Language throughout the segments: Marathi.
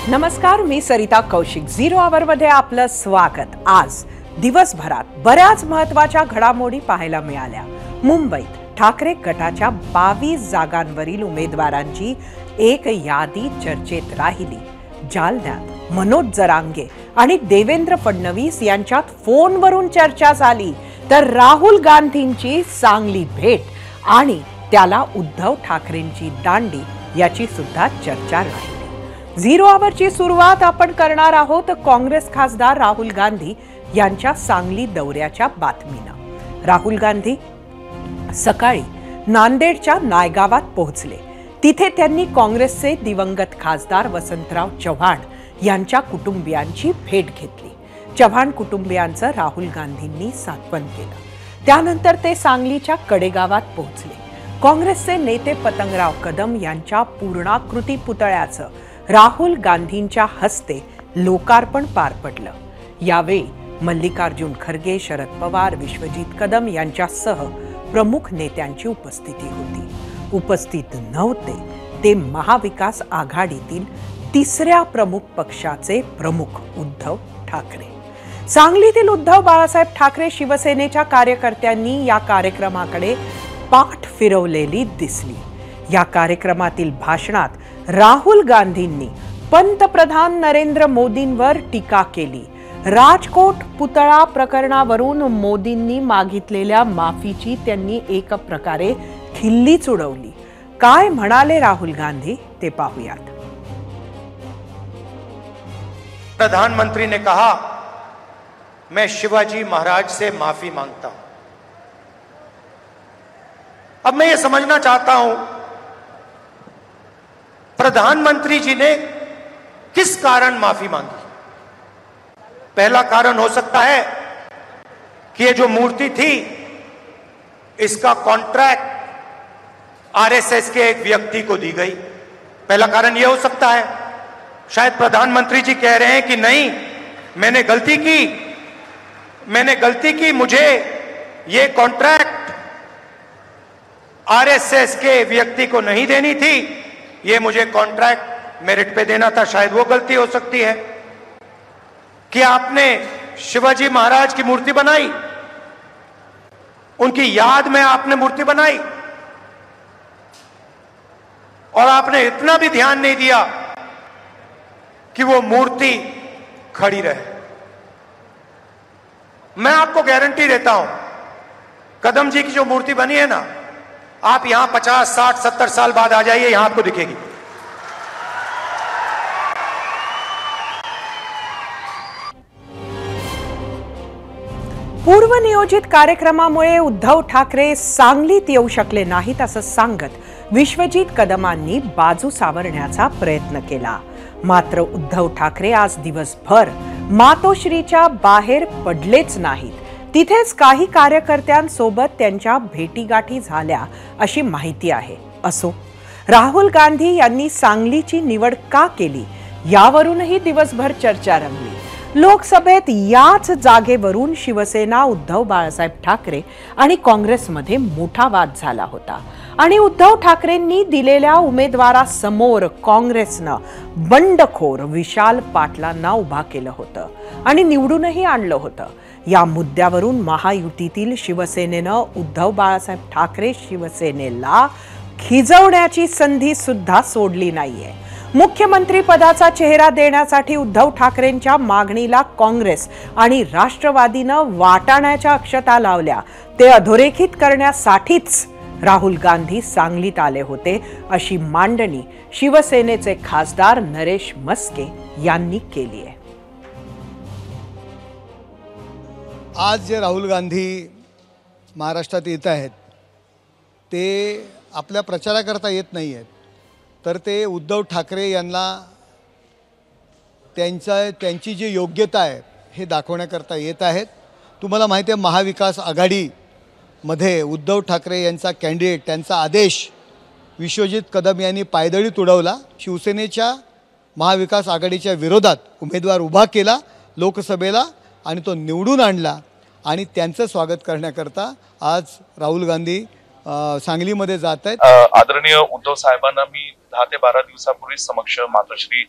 नमस्कार, मी सरिता कौशिक. 0 आवरमध्ये आपलं स्वागत. आज दिवसभरात बऱ्याच महत्त्वाच्या घडामोडी पाहायला मिळाल्या. मुंबईत ठाकरे गटाच्या 22 जागांवरील उमेदवारांची एक यादी चर्चेत राहिली. जालन्यात मनोज जरांगे आणि देवेंद्र फडणवीस यांच्यात फोनवरून चर्चा झाली, तर राहुल गांधींची सांगली भेट आणि त्याला उद्धव ठाकरेंची दांडी याची सुद्धा चर्चा राहिली. 0 आवरची सुरुवात आपण करणार आहोत काँग्रेस खासदार राहुल गांधी यांच्या सांगली दौऱ्याच्या बातमीनं. राहुल गांधी सकाळी नांदेडच्या नायगावात पोहोचले. तिथे त्यांनी काँग्रेसचे दिवंगत खासदार वसंतराव चव्हाण यांच्या कुटुंबियांची भेट घेतली. चव्हाण कुटुंबियांचं राहुल गांधींनी सांत्वन केलं. त्यानंतर ते सांगलीच्या कडेगावात पोहोचले. काँग्रेसचे नेते पतंगराव कदम यांच्या पूर्णाकृती पुतळ्याचं राहुल गांधींच्या हस्ते लोकार्पण पार पडलं. यावेळी मल्लिकार्जुन खरगे, शरद पवार, विश्वजित कदम यांच्यासह प्रमुख नेत्यांची उपस्थिती होती. उपस्थित नव्हते ते महाविकास आघाडीतील तिसऱ्या प्रमुख पक्षाचे प्रमुख उद्धव ठाकरे. सांगलीतील उद्धव बाळासाहेब ठाकरे शिवसेनेच्या कार्यकर्त्यांनी या कार्यक्रमाकडे पाठ फिरवलेली दिसली. या कार्यक्रमातील भाषणात राहुल गांधींनी पंतप्रधान नरेंद्र मोदींवर टीका केली. राजकोट पुतळा प्रकरणावरून मोदींनी मागितलेल्या माफीची त्यांनी एक प्रकारे खिल्लीच उडवली. काय म्हणाले राहुल गांधी ते पाहूयात. प्रधानमंत्री ने कहा, मैं शिवाजी महाराज से माफी मांगता हूं. अब मैं ये समझना चाहता हूं प्रधानमंत्री जी ने किस कारण माफी मांगी. पहला कारण हो सकता है कि ये जो मूर्ति थी इसका कॉन्ट्रैक्ट आरएसएस के एक व्यक्ति को दी गई. पहला कारण यह हो सकता है. शायद प्रधानमंत्री जी कह रहे हैं कि नहीं, मैंने गलती की, मुझे ये कॉन्ट्रैक्ट आरएसएस के व्यक्ति को नहीं देनी थी, ये मुझे कॉन्ट्रैक्ट मेरिट पे देना था. शायद वो गलती हो सकती है. कि आपने शिवाजी महाराज की मूर्ति बनाई, उनकी याद में आपने मूर्ति बनाई और आपने इतना भी ध्यान नहीं दिया कि वो मूर्ति खड़ी रहे. मैं आपको गारंटी देता हूं, कदम जी की जो मूर्ति बनी है ना, आप यहां 50, 60, 70 साल बाद आ जाइए, यहां आपको दिखेगी. पूर्वनियोजित कार्यक्रमामुळे उद्धव ठाकरे सांगलीत येऊ शकले नाहीत असं सांगत विश्वजित कदमांनी बाजू सावरण्याचा प्रयत्न केला. मात्र उद्धव ठाकरे आज दिवसभर मातोश्रीच्या बाहेर पडलेच नाहीत. तिथेच काही कार्यकर्त्यांसोबत त्यांच्या भेटीगाठी झाल्या अशी माहिती आहे. असो, राहुल गांधी यांनी सांगलीची निवड का केली यावरूनही दिवसभर चर्चा रंगली. लोकसभेत याच जागेवरून शिवसेना, उद्धव बाळासाहेब ठाकरे आणि काँग्रेसमध्ये मोठा वाद झाला होता आणि उद्धव ठाकरेंनी दिलेल्या उमेदवारासमोर काँग्रेसनं बंडखोर विशाल पाटलांना उभा केलं होतं आणि निवडूनही आणलं होतं. या मुद्द्यावरून महायुतीतील शिवसेनेनं उद्धव बाळासाहेब ठाकरे शिवसेनेला खिजवण्याची संधी सुद्धा सोडली नाहीये. मुख्यमंत्री पदाचा चेहरा देण्यासाठी उद्धव ठाकरेंच्या मागणीला काँग्रेस आणि राष्ट्रवादीनं वाटाण्याच्या अक्षता लावल्या. ते अधोरेखित करण्यासाठीच राहुल गांधी सांगलीत आले होते अशी मांडणी शिवसेनेचे खासदार नरेश मस्के यांनी केली आहे. आज जे राहुल गांधी महाराष्ट्रात येत आहेत ते आपल्या प्रचाराकरता येत नाही आहेत, तर ते उद्धव ठाकरे यांना त्यांची जी योग्यता आहे हे दाखवण्याकरता येत आहेत. तुम्हाला माहिती आहे, महाविकास आघाडीमध्ये उद्धव ठाकरे यांचा कॅन्डिडेट, त्यांचा आदेश विश्वजित कदम यांनी पायदळीत उडवला. शिवसेनेच्या महाविकास आघाडीच्या विरोधात उमेदवार उभा केला लोकसभेला आणि तो निवडून आणला आणि त्यांचं स्वागत करण्याकरता आज राहुल गांधी सांगलीमध्ये जात आहेत. आदरणीय उद्धव साहेबांना मी 10 ते 12 दिवसापूर्वी समक्ष मातोश्री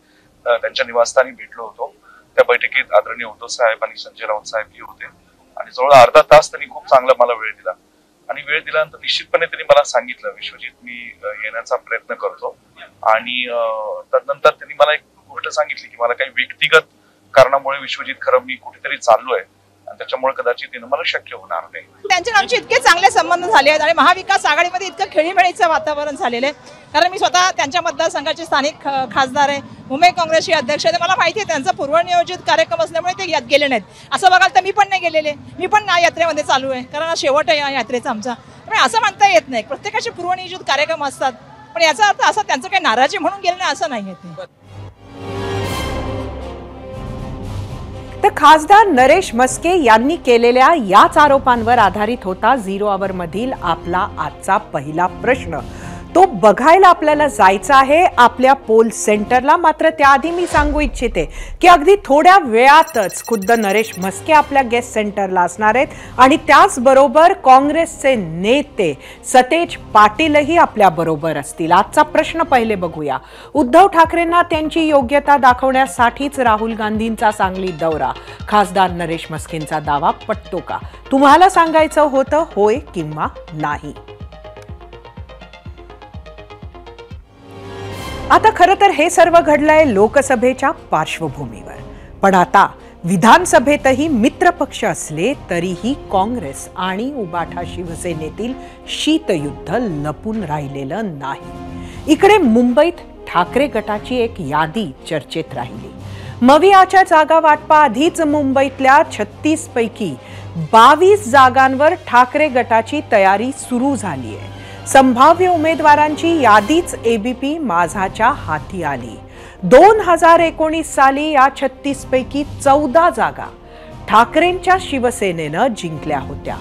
त्यांच्या निवासस्थानी भेटलो होतो. त्या बैठकीत आदरणीय उद्धव साहेब आणि संजय राऊत साहेबही होते आणि जवळ अर्धा तास त्यांनी खूप चांगला मला वेळ दिला आणि वेळ दिल्यानंतर निश्चितपणे त्यांनी मला सांगितलं, विश्वजित, मी येण्याचा प्रयत्न करतो. आणि तदनंतर त्यांनी मला एक गोष्ट सांगितली की मला काही व्यक्तिगत कारणामुळे विश्वजित खरं मी कुठेतरी चाललोय आणि त्याच्यामुळे कदाचित येणं मला शक्य होणार नाही. त्यांचे आमचे इतके चांगले संबंध झाले आहेत आणि महाविकास आघाडीमध्ये इतकं खेळीमेळीचं वातावरण झालेलं आहे. कारण मी स्वतः त्यांच्या मतदारसंघाचे स्थानिक खासदार आहे, मुंबई काँग्रेसचे अध्यक्ष आहे. मला माहिती आहे त्यांचा पूर्वनियोजित कार्यक्रम असल्यामुळे ते गेले नाहीत. असं बघाल तर मी पण नाही गेलेले, मी पण या यात्रेमध्ये चालू आहे, कारण शेवट आहे या यात्रेचा आमचा. त्यामुळे असं म्हणता येत नाही, प्रत्येकाचे पूर्वनियोजित कार्यक्रम असतात, पण याचा अर्थ असा त्यांचं काही नाराजी म्हणून गेलं नाही असं नाही आहे. तर खासदार नरेश म्हस्के यांनी केलेल्या याच आरोपांवर आधारित होता झिरो आवर मधील आपला आजचा पहिला प्रश्न. तो बघायला आपल्याला जायचा आहे आपल्या पोल सेंटरला. मात्र त्याआधी मी सांगू इच्छिते की अगदी थोड्या वेळातच खुद्द नरेश म्हस्के आपल्या गेस्ट सेंटरला असणार आहेत आणि त्याचबरोबर काँग्रेसचे नेते सतेज पाटीलही आपल्या बरोबर असतील. आजचा प्रश्न पहिले बघूया. उद्धव ठाकरेंना त्यांची योग्यता दाखवण्यासाठीच राहुल गांधींचा सांगली दौरा. खासदार नरेश म्हस्केंचा दावा पटतो का? तुम्हाला सांगायचं होतं होय किंवा नाही. आता खरं तर हे सर्व घडलंय लोकसभेच्या पार्श्वभूमीवर, पण आता विधानसभेतही मित्रपक्ष असले तरीही काँग्रेस आणि उबाठा शिवसेनेतील शीतयुद्ध लपून राहिलेलं नाही. इकडे मुंबईत ठाकरे गटाची एक यादी चर्चेत राहिली. मविआच्या जागा वाटपाआधीच मुंबईतल्या 36 पैकी 22 जागांवर ठाकरे गटाची तयारी सुरू झाली आहे. संभाव्य उमेदवारांची यादीच एबीपी माझाच्या हाती आली. 2019 साली या 36 पैकी 14 जागा ठाकरेंच्या शिवसेनेनं जिंकल्या होत्या.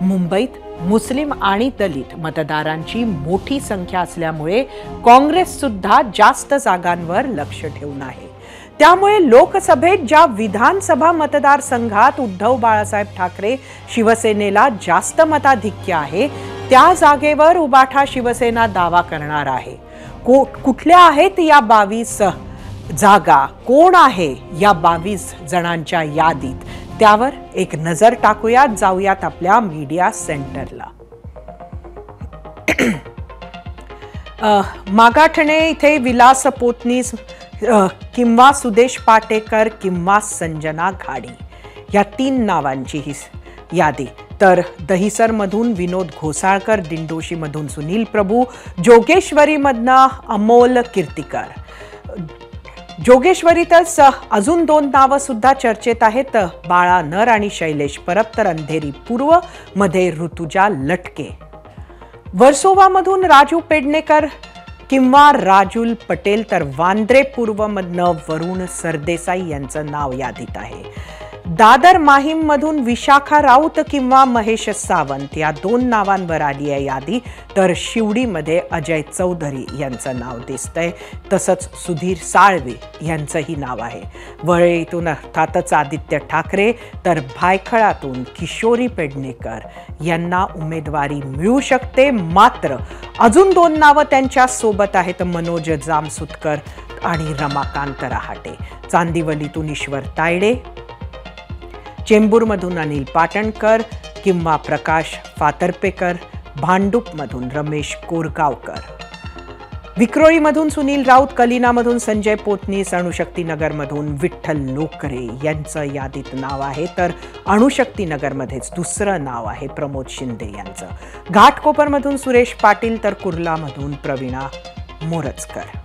मुंबईत मुस्लिम आणि दलित मतदारांची मोठी संख्या असल्यामुळे काँग्रेस सुद्धा जास्त जागांवर लक्ष ठेवून आहे. त्यामुळे लोकसभेत ज्या विधानसभा मतदारसंघात उद्धव बाळासाहेब ठाकरे शिवसेनेला जास्त मताधिक्य आहे त्या जागेवर उबाठा शिवसेना दावा करणार आहे. कुठल्या आहेत या 22 जागा, कोण आहे या 22 जणांच्या यादीत, त्यावर एक नजर टाकूयात. जाऊयात आपल्या मीडिया सेंटरला. मागाठणे इथे विलास पोतनीस किंवा सुदेश पाटेकर किंवा संजना घाडी या 3 नावांची ही यादी. तर दहिसरमधून विनोद घोसाळकर, दिंडोशीमधून सुनील प्रभू, जोगेश्वरीमधनं अमोल कीर्तिकर. जोगेश्वरीतच अजून 2 नावं सुद्धा चर्चेत आहेत, बाळा नर आणि शैलेश परब. तर अंधेरी पूर्व मध्ये ऋतुजा लटके. वर्सोवामधून राजू पेडणेकर किंवा राजुल पटेल. तर वांद्रे पूर्वमधनं वरुण सरदेसाई यांचं नाव यादीत आहे. दादर माहीम मधून विशाखा राऊत किंवा महेश सावंत या 2 नावांवर आली आहे यादी. तर शिवडीमध्ये अजय चौधरी यांचं नाव दिसतंय. तसंच सुधीर साळवे यांचंही नाव आहे. वरळीतून अर्थातच आदित्य ठाकरे. तर भायखळातून किशोरी पेडणेकर यांना उमेदवारी मिळू शकते. मात्र अजून 2 नावं त्यांच्या सोबत आहेत, मनोज जामसुतकर आणि रमाकांत रहाटे. चांदिवलीतून ईश्वर तायडे, चेंबूरमधून अनिल पाटणकर किंवा प्रकाश फातर्पेकर, भांडूपमधून रमेश कोरगावकर, विक्रोळीमधून सुनील राऊत, कलिनामधून संजय पोतनीस, अणुशक्तीनगरमधून विठ्ठल लोकरे यांचं यादीत नाव आहे. तर अणुशक्तीनगरमध्येच दुसरं नाव आहे प्रमोद शिंदे यांचं. घाटकोपरमधून सुरेश पाटील. तर कुर्लामधून प्रवीणा मोरजकर.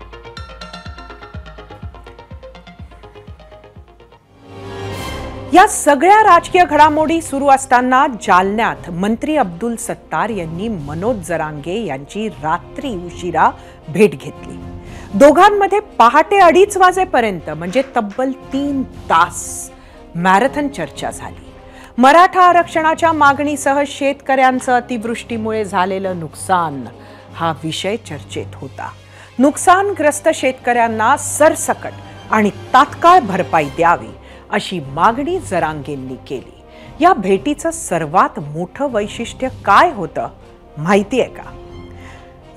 या सगळ्या राजकीय घडामोडी सुरू असताना जालन्यात मंत्री अब्दुल सत्तार यांनी मनोज जरांगे यांची रात्री उशिरा भेट घेतली. दोघांमध्ये पहाटे 2:30 वाजेपर्यंत म्हणजे तब्बल 3 तास मॅरेथॉन चर्चा झाली. मराठा आरक्षणाच्या मागणीसह शेतकऱ्यांचं अतिवृष्टीमुळे झालेलं नुकसान हा विषय चर्चेत होता. नुकसानग्रस्त शेतकऱ्यांना सरसकट आणि तात्काळ भरपाई द्यावी अशी मागणी जरांगेंनी केली. या भेटीचं सर्वात मोठं वैशिष्ट्य काय होतं माहिती आहे का?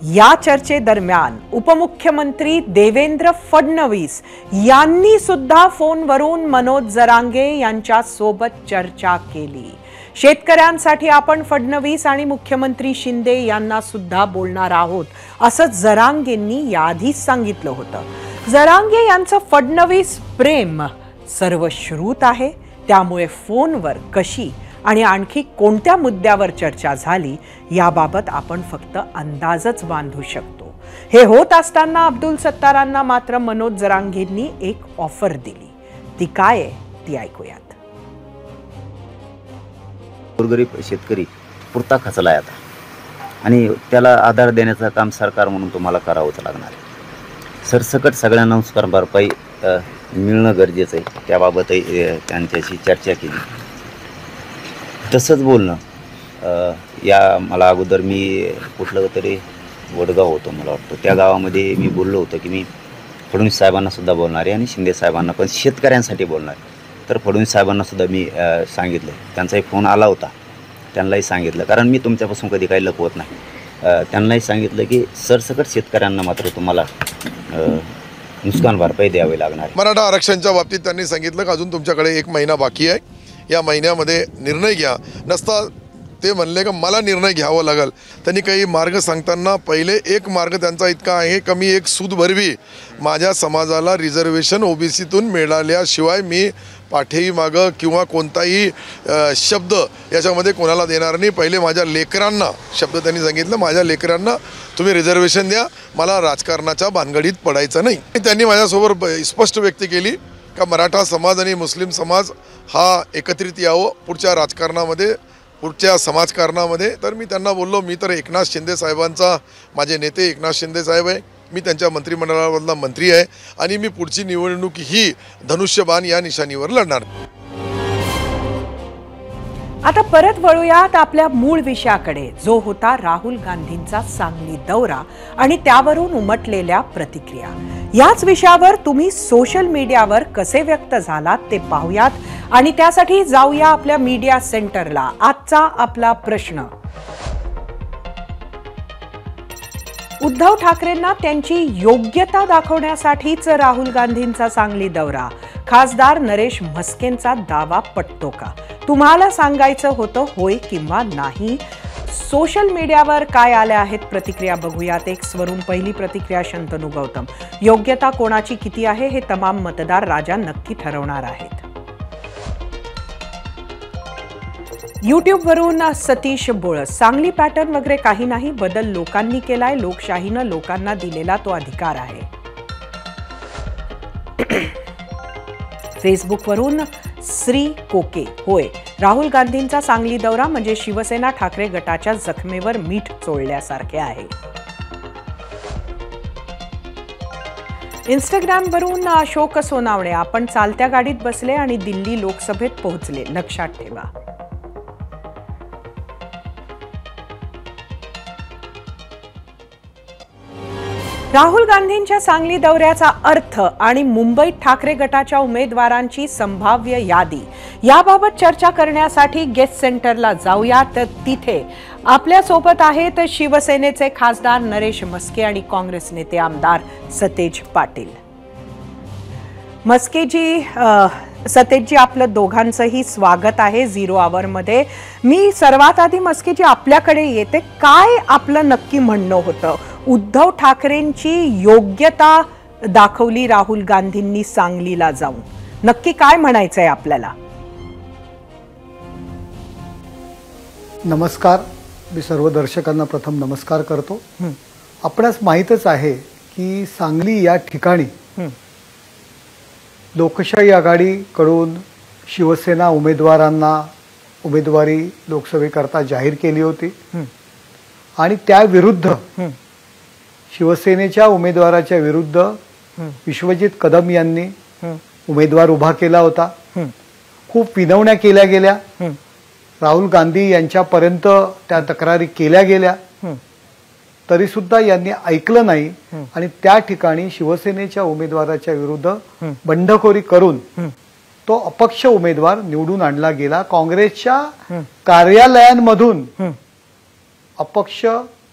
या चर्चेदरम्यान उपमुख्यमंत्री देवेंद्र फडणवीस यांनी सुद्धा फोनवरून मनोज जरांगे यांच्या सोबत चर्चा केली. शेतकऱ्यांसाठी आपण फडणवीस आणि मुख्यमंत्री शिंदे यांना सुद्धा बोलणार आहोत असं जरांगेंनी याआधीच सांगितलं होतं. जरांगे यांचं फडणवीस प्रेम सर्वश्रुत आहे, त्यामुळे फोनवर कशी आणि आणखी कोणत्या मुद्द्यावर चर्चा झाली याबाबत आपण फक्त अंदाजच बांधू शकतो. हे होत असताना अब्दुल सत्तारांना मात्र मनोज जरांगेंनी एक ऑफर दिली. ती काय आहे ती ऐकूयात. गोरगरीब शेतकरी पुरता खचलाय आता आणि त्याला आधार देण्याचं काम सरकार म्हणून तुम्हाला करावंच लागणार आहे. सरसकट सगळ्यांना नुकसान भरपाई मिळणं गरजेचं आहे, त्याबाबतही त्यांच्याशी चर्चा केली. तसंच बोलणं या मला अगोदर मी कुठलं तरी वडगाव होतं मला वाटतं, त्या गावामध्ये मी बोललो होतो की मी फडणवीस साहेबांना सुद्धा बोलणार आहे आणि शिंदे साहेबांना पण शेतकऱ्यांसाठी बोलणार आहे. तर फडणवीस साहेबांना सुद्धा मी सांगितलं, त्यांचाही फोन आला होता, त्यांनाही सांगितलं, कारण मी तुमच्यापासून कधी काही लपवत नाही. त्यांनाही सांगितलं की सरसकट शेतकऱ्यांना मात्र तुम्हाला नुकसान भरपाई द्यावी लागणार. मराठा आरक्षणच्या बाबतीत त्यांनी सांगितलं की अजून तुमच्याकडे 1 महिना बाकी आहे, या महिन्यामध्ये निर्णय घ्या. नसता ते म्हणले का मला निर्णय घ्यावा लागेल. त्यांनी काही मार्ग सांगताना पहिले एक मार्ग त्यांचा इतका आहे का मी एक सूद भरवी माझ्या समाजाला रिझर्वेशन ओबीसीतून मिळाल्याशिवाय मी पाठीही मागं किंवा कोणताही शब्द याच्यामध्ये कोणाला देणार नाही. पहिले माझ्या लेकरांना शब्द त्यांनी सांगितलं, माझ्या लेकरांना तुम्ही रिझर्वेशन द्या, मला राजकारणाच्या भानगडीत पडायचं नाही. त्यांनी माझ्यासोबत स्पष्ट व्यक्त केली का मराठा समाज आणि मुस्लिम समाज हा एकत्रित यावं पुढच्या राजकारणामध्ये, पुढच्या समाजकारणामध्ये. तर मी त्यांना बोललो, मी तर एकनाथ शिंदे साहेबांचा, माझे नेते एकनाथ शिंदे साहेब आहे, मी त्यांच्या मंत्रिमंडळामधला मंत्री आहे आणि मी पुढची निवडणूक ही धनुष्यबाण या निशाणीवर लढणार. आता परत वळूयात आपल्या मूळ विषयाकडे, जो होता राहुल गांधींचा सांगली दौरा आणि त्यावरून उमटलेल्या प्रतिक्रिया. याच विषयावर तुम्ही सोशल मीडियावर कसे व्यक्त झालात ते पाहूयात आणि त्यासाठी जाऊया आपल्या मीडिया सेंटरला. आजचा आपला प्रश्न: उद्धव ठाकरेंना त्यांची योग्यता दाखवण्यासाठीच राहुल गांधींचा सांगली दौरा. खासदार नरेश म्हस्केंचा दावा पटतो का? तुम्हाला सांगायचं होतं होय किंवा नाही? सोशल मीडियावर काय आल्या आहेत प्रतिक्रिया बघूयात. एक्सवरून पहिली प्रतिक्रिया शंतनू गौतम: योग्यता कोणाची किती आहे हे तमाम मतदार राजा नक्की ठरवणार आहेत. यूट्यूबवरून सतीश बोळस: सांगली पॅटर्न वगैरे काही नाही, बदल लोकांनी केलाय, लोकशाहीनं लोकांना दिलेला तो अधिकार आहे. फेसबुकवरून श्री कोके: होय, राहुल गांधींचा सांगली दौरा म्हणजे शिवसेना ठाकरे गटाच्या जखमेवर मीठ चोळल्यासारखे आहे. इंस्टाग्रामवरून अशोक सोनावणे: आपण चालत्या गाडीत बसले आणि दिल्ली लोकसभेत पोहोचले, लक्षात ठेवा. राहुल गांधींच्या सांगली दौऱ्याचा अर्थ आणि मुंबईत ठाकरे गटाच्या उमेदवारांची संभाव्य यादी याबाबत चर्चा करण्यासाठी गेस्ट सेंटरला जाऊया. तर तिथे आपल्या सोबत आहेत शिवसेनेचे खासदार नरेश म्हस्के आणि काँग्रेस नेते आमदार सतेज पाटील. म्हस्केजी, सतेजजी, आपलं दोघांचंही स्वागत आहे झिरो आवर-मध्ये. मी सर्वात आधी म्हस्केजी आपल्याकडे येते. काय आपलं नक्की म्हणणं होतं? उद्धव ठाकरेंची योग्यता दाखवली राहुल गांधींनी सांगलीला जाऊन, नक्की काय म्हणायचंय आपल्याला? नमस्कार. मी सर्व दर्शकांना प्रथम नमस्कार करतो. आपणास माहीतच आहे की सांगली या ठिकाणी लोकशाही आघाडीकडून शिवसेना उमेदवारांना उमेदवारी लोकसभेकरता जाहीर केली होती आणि त्या विरुद्ध शिवसेनेच्या उमेदवाराच्या विरुद्ध विश्वजित कदम यांनी उमेदवार उभा केला होता. खूप विनवण्या केल्या गेल्या, राहुल गांधी यांच्यापर्यंत त्या तक्रारी केल्या गेल्या, तरी सुद्धा यांनी ऐकलं नाही आणि त्या ठिकाणी शिवसेनेच्या उमेदवाराच्या विरुद्ध बंडखोरी करून तो अपक्ष उमेदवार निवडून आणला गेला. काँग्रेसच्या कार्यालयांमधून अपक्ष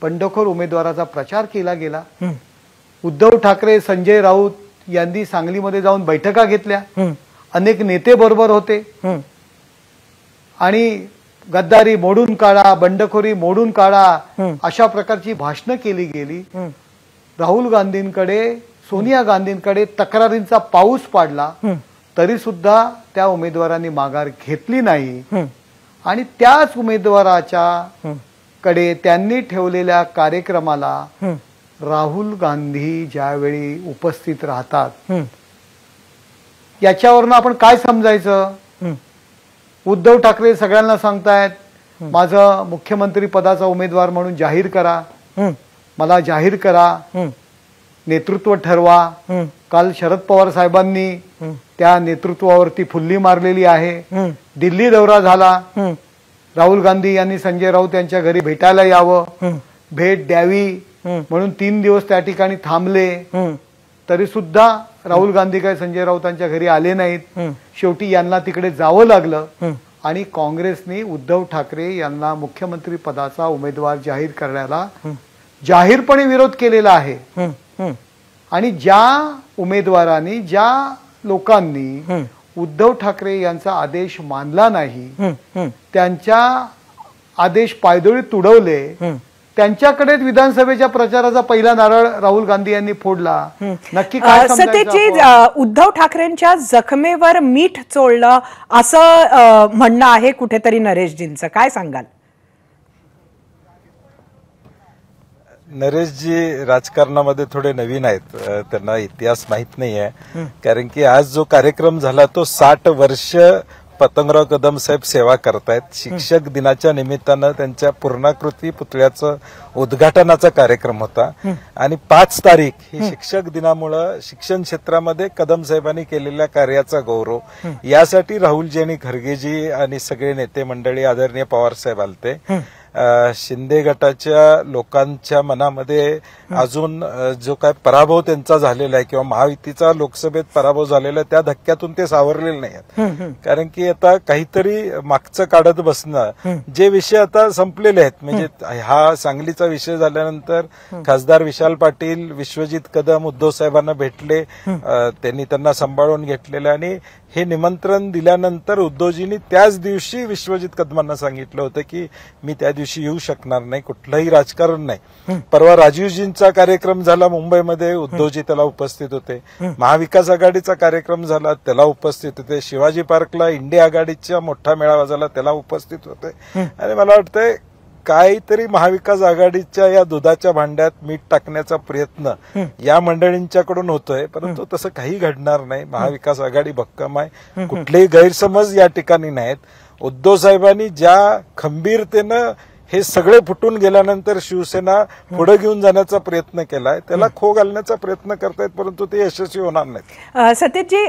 बंडखोर उमेदवाराचा प्रचार केला गेला. उद्धव ठाकरे, संजय राऊत यांनी सांगलीमध्ये जाऊन बैठका घेतल्या. अनेक नेते बरोबर होते आणि गद्दारी मोडून काढा, बंडखोरी मोडून काढा अशा प्रकारची भाषणं केली गेली. राहुल गांधींकडे, सोनिया गांधींकडे तक्रारींचा पाऊस पाडला, तरी सुद्धा त्या उमेदवारांनी माघार घेतली नाही. आणि त्याच उमेदवाराच्या कडे त्यांनी ठेवलेल्या कार्यक्रमाला राहुल गांधी ज्यावेळी उपस्थित राहतात, याच्यावरनं आपण काय समजायचं? उद्धव ठाकरे सगळ्यांना सांगतायत माझं मुख्यमंत्री पदाचा उमेदवार म्हणून जाहीर करा, मला जाहीर करा, नेतृत्व ठरवा. काल शरद पवार साहेबांनी त्या नेतृत्वावरती फुल्ली मारलेली आहे. दिल्ली दौरा झाला. राहुल गांधी यांनी संजय राऊत यांच्या घरी भेटायला यावं, भेट द्यावी म्हणून 3 दिवस त्या ठिकाणी थांबले, तरी सुद्धा राहुल गांधी काय संजय राऊतांच्या घरी आले नाहीत. शेवटी यांना तिकडे जावं लागलं आणि काँग्रेसने उद्धव ठाकरे यांना मुख्यमंत्री पदाचा उमेदवार जाहीर करण्याला जाहीरपणे विरोध केलेला आहे. आणि ज्या उमेदवारांनी, ज्या लोकांनी उद्धव ठाकरे यांचा आदेश मानला नाही, त्यांच्या आदेश पायदळी तुडवले, त्यांच्याकडेच विधानसभेच्या प्रचाराचा पहिला नारळ राहुल गांधी यांनी फोडला. नक्की काय सतेजी, उद्धव ठाकरेंच्या जखमेवर मीठ चोळलं असं म्हणणं आहे कुठेतरी नरेशजींचं, काय सांगाल? नरेशजी राजकारणामध्ये थोडे नवीन आहेत, त्यांना इतिहास माहित नाहीये. कारण की आज जो कार्यक्रम झाला तो 60 वर्ष पतंगराव कदम साहेब सेवा करतायत. शिक्षक दिनाच्या निमित्तानं त्यांच्या पूर्णाकृती पुतळ्याचं उद्घाटनाचा कार्यक्रम होता आणि 5 तारीख ही शिक्षक दिनामुळं शिक्षण क्षेत्रामध्ये कदम साहेबांनी केलेल्या कार्याचा गौरव यासाठी राहुलजी आणि खरगेजी आणि सगळे नेते मंडळी, आदरणीय पवार साहेब आलते. शिंदे गटाच्या लोकांच्या मनामध्ये अजून जो काय पराभव त्यांचा झालेला आहे किंवा महायुतीचा लोकसभेत पराभव झालेला आहे त्या धक्क्यातून ते सावरलेले नाही आहेत. कारण की आता काहीतरी मागचं काढत बसणं, जे विषय आता संपलेले आहेत, म्हणजे हा सांगलीचा विषय झाल्यानंतर खासदार विशाल पाटील, विश्वजित कदम उद्धव साहेबांना भेटले, त्यांनी त्यांना सांभाळून घेतलेलं आणि हे निमंत्रण दिल्यानंतर उद्धवजींनी त्याच दिवशी विश्वजित कदमांना सांगितलं होतं की मी त्या दिवशी येऊ शकणार नाही, कुठलंही राजकारण नाही. परवा राजीवजींचा कार्यक्रम झाला मुंबईमध्ये, उद्धवजी त्याला उपस्थित होते. महाविकास आघाडीचा कार्यक्रम झाला, त्याला उपस्थित होते. शिवाजी पार्कला इंडिया आघाडीचा मोठा मेळावा झाला, त्याला उपस्थित होते. आणि मला वाटतंय काहीतरी महाविकास आघाडीच्या या दुधाच्या भांड्यात मीठ टाकण्याचा प्रयत्न या मंडळींच्याकडून होतोय, परंतु तसं काही घडणार नाही. महाविकास आघाडी भक्कम आहे, कुठलेही गैरसमज या ठिकाणी नाहीत. उद्धव साहेबांनी ज्या खंबीरतेनं हे सगळे फुटून गेल्यानंतर शिवसेना पुढे घेऊन जाण्याचा प्रयत्न केलाय, त्याला खो घालण्याचा प्रयत्न करतायत, परंतु ते यशस्वी होणार नाहीत. सतेजी,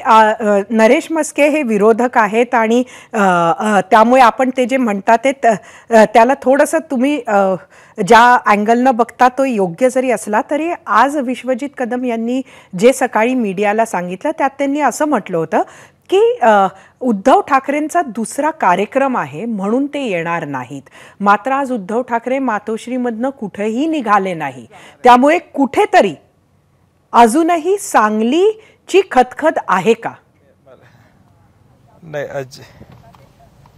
नरेश मस्के हे विरोधक आहेत आणि त्यामुळे आपण ते जे म्हणतात त्याला थोडंसं तुम्ही ज्या अँगलनं बघता तो योग्य जरी असला तरी आज विश्वजित कदम यांनी जे सकाळी मीडियाला सांगितलं त्यात त्यांनी असं म्हटलं होतं की उद्धव ठाकरेंचा दुसरा कार्यक्रम आहे म्हणून ते येणार नाहीत. मात्र आज उद्धव ठाकरे मातोश्रीमधनं कुठेही निघाले नाही, त्यामुळे कुठेतरी अजूनही सांगलीची खतखत आहे का?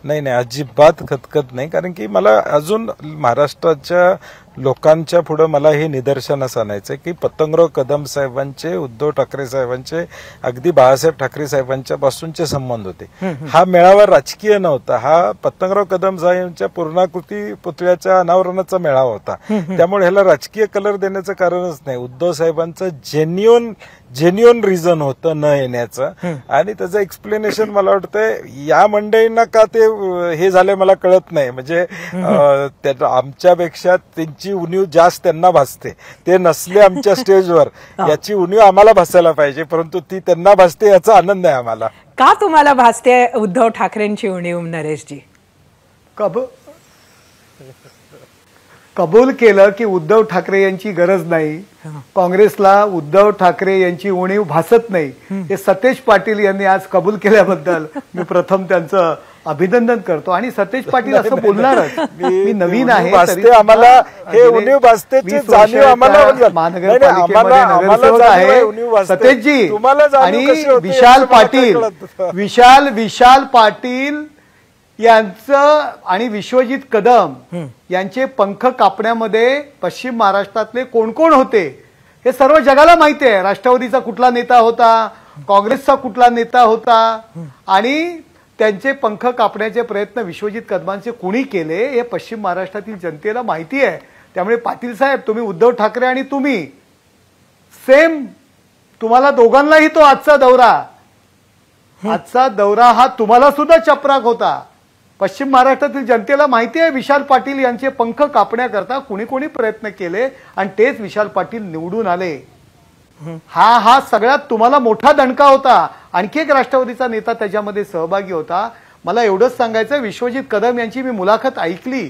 नाही, अजिबात खतखत नाही. कारण की मला अजून महाराष्ट्राच्या लोकांच्या पुढे मला हे निदर्शनास आणायचं की पतंगराव कदम साहेबांचे, उद्धव ठाकरे साहेबांचे, अगदी बाळासाहेब ठाकरे साहेबांच्या पासूनचे संबंध होते. हा मेळावा राजकीय नव्हता, हा पतंगराव कदम साहेबांच्या पूर्णाकृती पुतळ्याच्या अनावरणाचा मेळावा होता. त्यामुळे ह्याला राजकीय कलर देण्याचं कारणच नाही. उद्धव साहेबांचं जेन्युअन रिझन होतं न येण्याचं आणि त्याचं एक्सप्लेनेशन मला वाटतंय या मंडळींना का ते हे झाले मला कळत नाही. म्हणजे आमच्यापेक्षा त्यांची उणीव जास्त त्यांना भासते, ते नसले आमच्या स्टेजवर याची उणीव आम्हाला भासायला पाहिजे, परंतु ती त्यांना भासते याचा आनंद आहे आम्हाला. का तुम्हाला भासते उद्धव ठाकरेंची उणीव नरेशजी? कबूल केलं की उद्धव ठाकरे यांची गरज नाही, काँग्रेसला उद्धव ठाकरे यांची उणीव भासत नाही, हे सतेज पाटील यांनी आज कबूल केल्याबद्दल मी प्रथम त्यांचं अभिनंदन करतो आणि सतेज पाटील असं बोलणारच. मी नवीन आहे तरी आम्हाला हे उणीव भासतेची जाणीव आम्हाला महानगरपालिकेमध्ये नगरसेवक आहे सतेजजी. आणि विशाल पाटील यांचं आणि विश्वजित कदम यांचे पंख कापण्यामध्ये पश्चिम महाराष्ट्रातले कोण कोण होते हे सर्व जगाला माहिती आहे. राष्ट्रवादीचा कुठला नेता होता, काँग्रेसचा कुठला नेता होता आणि त्यांचे पंख कापण्याचे प्रयत्न विश्वजित कदमांचे कुणी केले हे पश्चिम महाराष्ट्रातील जनतेला माहिती आहे. त्यामुळे पाटील साहेब, तुम्ही उद्धव ठाकरे आणि तुम्ही सेम, तुम्हाला दोघांनाही तो आजचा दौरा हा तुम्हाला सुद्धा चपराक होता. पश्चिम महाराष्ट्रातील जनतेला माहिती आहे विशाल पाटील यांचे पंख कापण्याकरता कुणी कोणी प्रयत्न केले आणि तेच विशाल पाटील निवडून आले. हा सगळ्यात तुम्हाला मोठा दणका होता. आणखी एक राष्ट्रवादीचा नेता त्याच्यामध्ये सहभागी होता. मला एवढंच सांगायचं, विश्वजित कदम यांची मी मुलाखत ऐकली.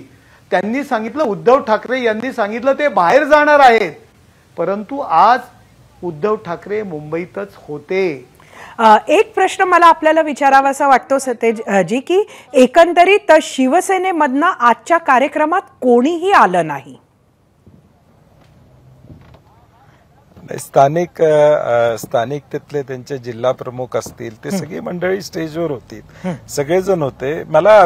त्यांनी सांगितलं, उद्धव ठाकरे यांनी सांगितलं ते बाहेर जाणार आहेत, परंतु आज उद्धव ठाकरे मुंबईतच होते. एक प्रश्न मला आपल्याला विचारावासा वाटतो सतेज जी, की एकंदरीत शिवसेनेमधनं आजच्या कार्यक्रमात कोणीही आलं नाही. स्थानिक तिथले त्यांचे जिल्हा प्रमुख असतील ते सगळी मंडळी स्टेजवर होती, सगळेजण होते. मला